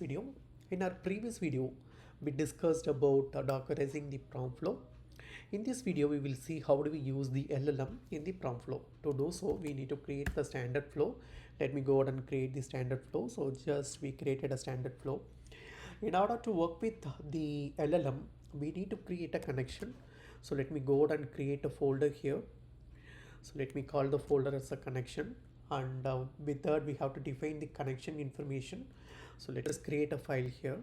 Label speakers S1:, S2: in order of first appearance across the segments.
S1: video. In our previous video, we discussed about dockerizing the prompt flow. In this video, we will see how do we use the LLM in the prompt flow. To do so, we need to create the standard flow. Let me go ahead and create the standard flow. So just we created a standard flow. In order to work with the LLM, we need to create a connection. So let me go ahead and create a folder here. So let me call the folder as a connection, and with that we have to define the connection information. So let us create a file here.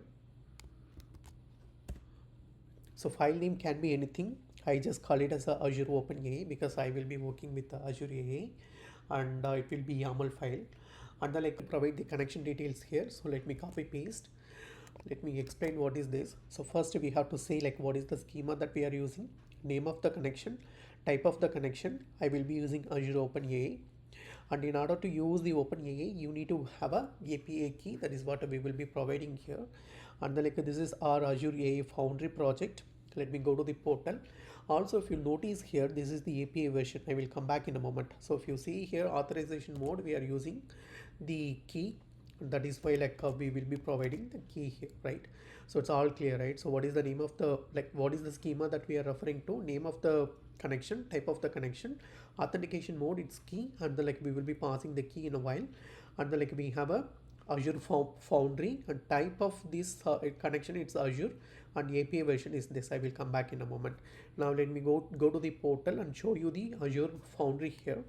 S1: So file name can be anything. I just call it as a Azure OpenAI because I will be working with the Azure AI, and it will be YAML file. And then provide the connection details here. So let me copy paste. Let me explain what is this. So first we have to say what is the schema that we are using, name of the connection, type of the connection. I will be using Azure OpenAI, and in order to use the OpenAI you need to have a API key. That is what we will be providing here. And then this is our Azure AI Foundry project. Let me go to the portal. Also, if you notice here, this is the API version. I will come back in a moment. So if you see here, authorization mode, we are using the key. That is why we will be providing the key here, right? So it's all clear, right? So what is the name of the what is the schema that we are referring to? Name of the connection, type of the connection, authentication mode, it's key, and we will be passing the key in a while. And we have a Azure Foundry, and type of this connection, it's Azure, and API version is this. I will come back in a moment. Now let me go to the portal and show you the Azure Foundry here.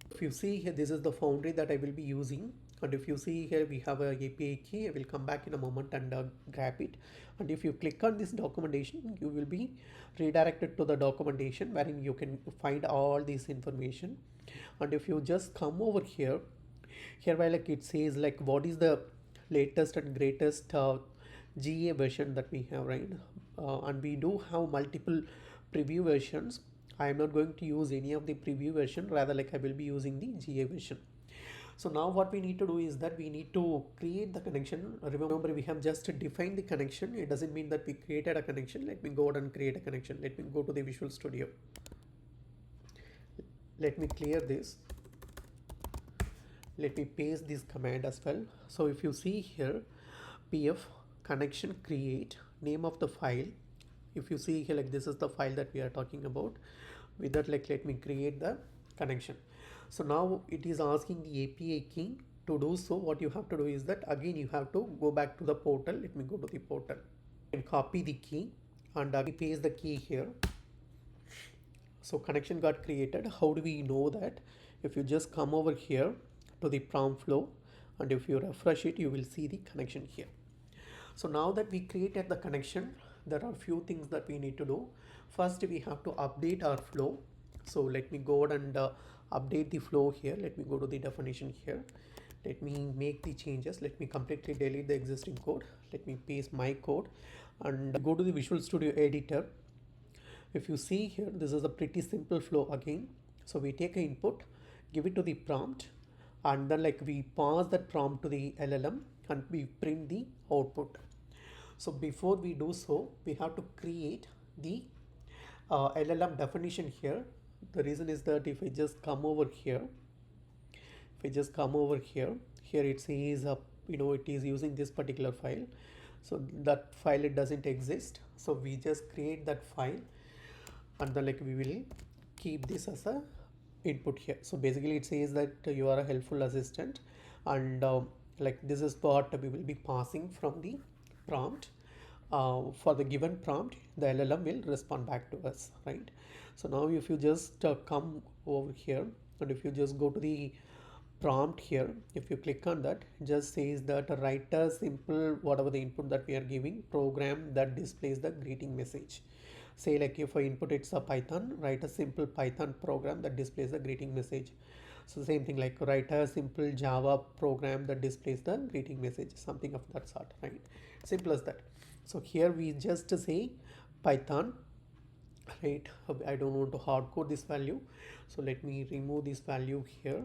S1: If you see here, this is the Foundry that I will be using. And if you see here, we have a API key. I will come back in a moment and grab it. And if you click on this documentation, you will be redirected to the documentation wherein you can find all this information. And if you just come over here where it says what is the latest and greatest GA version that we have, right? And we do have multiple preview versions. I am not going to use any of the preview version, rather I will be using the GA version. So now what we need to do is that we need to create the connection. Remember, we have just defined the connection. It doesn't mean that we created a connection. Let me go ahead and create a connection. Let me go to the Visual Studio. Let me clear this. Let me paste this command as well. So if you see here, pf connection create, name of the file. If you see here, this is the file that we are talking about. With that, let me create the connection. So now it is asking the API key. To do so, what you have to do is that again you have to go back to the portal. Let me go to the portal and copy the key and paste the key here. So connection got created. How do we know that? If you just come over here to the prompt flow, and if you refresh it, you will see the connection here. So now that we created the connection, there are a few things that we need to do. First, we have to update our flow. So let me go ahead and update the flow here. Let me go to the definition here. Let me make the changes. Let me completely delete the existing code. Let me paste my code and go to the Visual Studio editor. If you see here, this is a pretty simple flow again. So we take an input, give it to the prompt, and then we pass that prompt to the LLM and we print the output. So before we do so, we have to create the LLM definition here. The reason is that if I just come over here, here it says it is using this particular file. So that file, it doesn't exist. So we just create that file, and then we will keep this as a input here. So basically it says that you are a helpful assistant, and this is what we will be passing from the prompt. For the given prompt, the LLM will respond back to us, right? So now if you just come over here, and if you just go to the prompt here, if you click on that, it just says that write a simple, whatever the input that we are giving, program that displays the greeting message. Say if I input it's a Python, write a simple Python program that displays the greeting message. So same thing, write a simple Java program that displays the greeting message, something of that sort, right? Simple as that. So here we just say Python, right? I don't want to hard code this value. So let me remove this value here,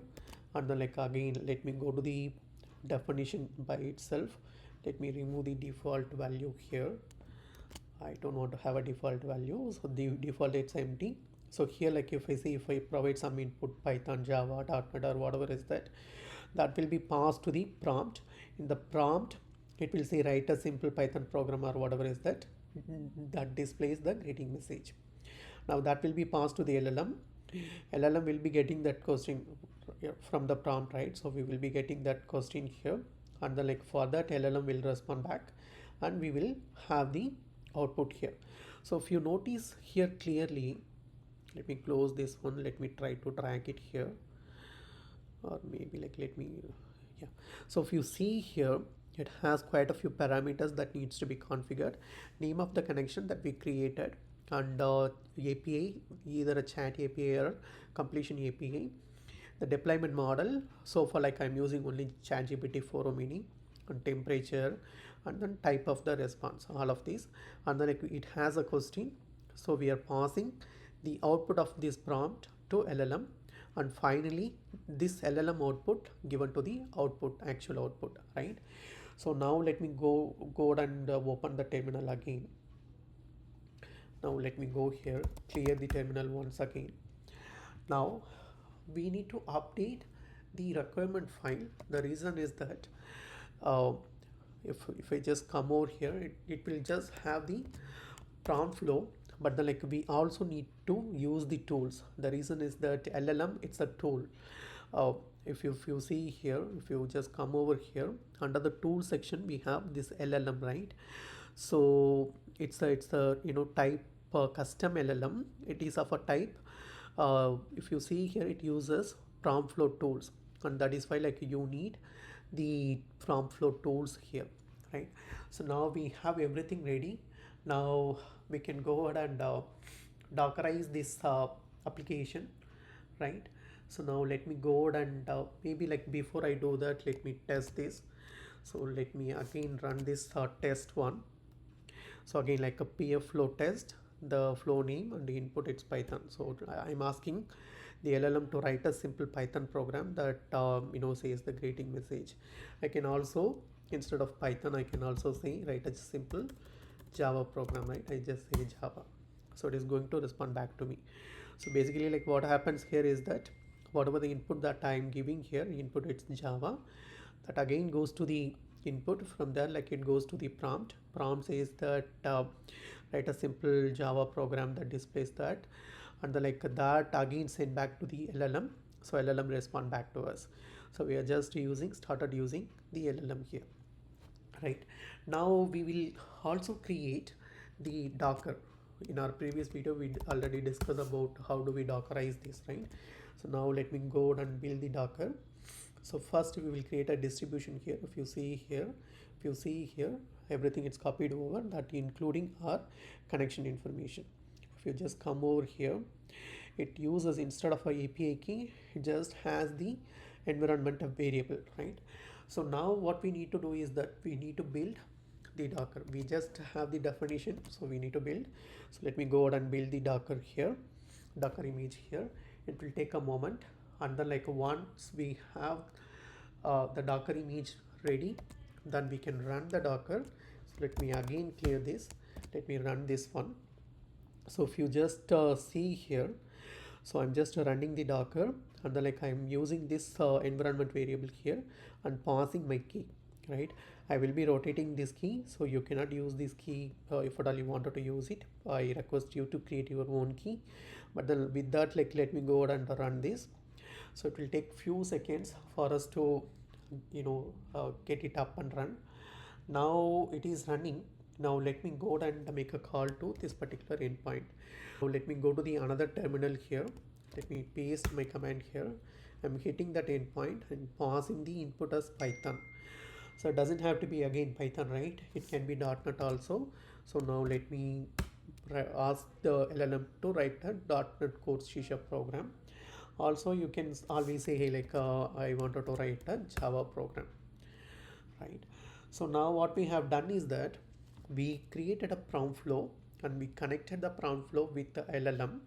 S1: and then again, let me go to the definition by itself. Let me remove the default value here. I don't want to have a default value, so the default it's empty. So here if I provide some input Python, Java, .NET or whatever is that will be passed to the prompt. In the prompt, it will say write a simple Python program or whatever is that, that displays the greeting message. Now that will be passed to the LLM. LLM will be getting that question from the prompt, right? So we will be getting that question here, and then like for that LLM will respond back, and we will have the output here. So if you notice here clearly, let me close this one, let me try to drag it here, or maybe like let me, yeah. So if you see here, it has quite a few parameters that needs to be configured. Name of the connection that we created, and API, either a chat API or completion API. The deployment model, so for like I'm using only ChatGPT 4 mini, and temperature, and then type of the response, all of these. And then it has a question, so we are passing the output of this prompt to LLM, and finally this LLM output given to the output, actual output, right? So now let me go and open the terminal again. Now let me go here, clear the terminal once again. Now we need to update the requirement file. The reason is that uh, if I just come over here, it will just have the prompt flow, but then like we also need to use the tools. The reason is that LLM, it's a tool. uh, if you see here, if you just come over here under the tool section, we have this LLM, right? So it's a type custom LLM. It is of a type, if you see here, it uses prompt flow tools, and that is why like you need the prompt flow tools here, right? So now we have everything ready. Now we can go ahead and dockerize this application, right? So now let me go ahead and maybe like before I do that, let me test this. So let me again run this test one. So again, like a PF flow test, the flow name and the input, it's Python. So I'm asking the LLM to write a simple Python program that says the greeting message. I can also, instead of Python, I can also say write a simple Java program, right? I just say Java, so it is going to respond back to me. So basically like what happens here is that whatever the input that I am giving here, input it's Java, that again goes to the input. From there like it goes to the prompt says that write a simple Java program that displays that, and the like that again send back to the LLM, so LLM respond back to us. So we are just started using the LLM here, right? Now we will also create the Docker. In our previous video we already discussed about how do we dockerize this, right? So now let me go and build the Docker. So first we will create a distribution here. If you see here, everything is copied over, that including our connection information. If you just come over here, it uses, instead of a API key, it just has the environment variable, right? So now what we need to do is that we need to build the Docker. We just have the definition, so we need to build. So let me go ahead and build the Docker here, Docker image here. It will take a moment, and then like once we have the Docker image ready, then we can run the Docker. So let me again clear this, let me run this one. So if you just see here, so I'm just running the Docker, and then like I'm using this environment variable here and passing my key, right? I will be rotating this key, so you cannot use this key if at all you wanted to use it. I request you to create your own key. But then with that, like let me go ahead and run this. So it will take few seconds for us to get it up and run. Now it is running. Now let me go and make a call to this particular endpoint. Now let me go to the another terminal here. Let me paste my command here. I'm hitting that endpoint and passing the input as Python. So it doesn't have to be again Python, right? It can be .NET also. So now let me ask the LLM to write a .NET Core C# program. Also you can always say, hey, like I wanted to write a Java program, right? So now what we have done is that we created a prompt flow and we connected the prompt flow with the LLM,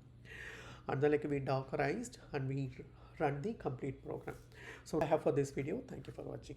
S1: and then like we dockerized and we run the complete program. So I have for this video. Thank you for watching.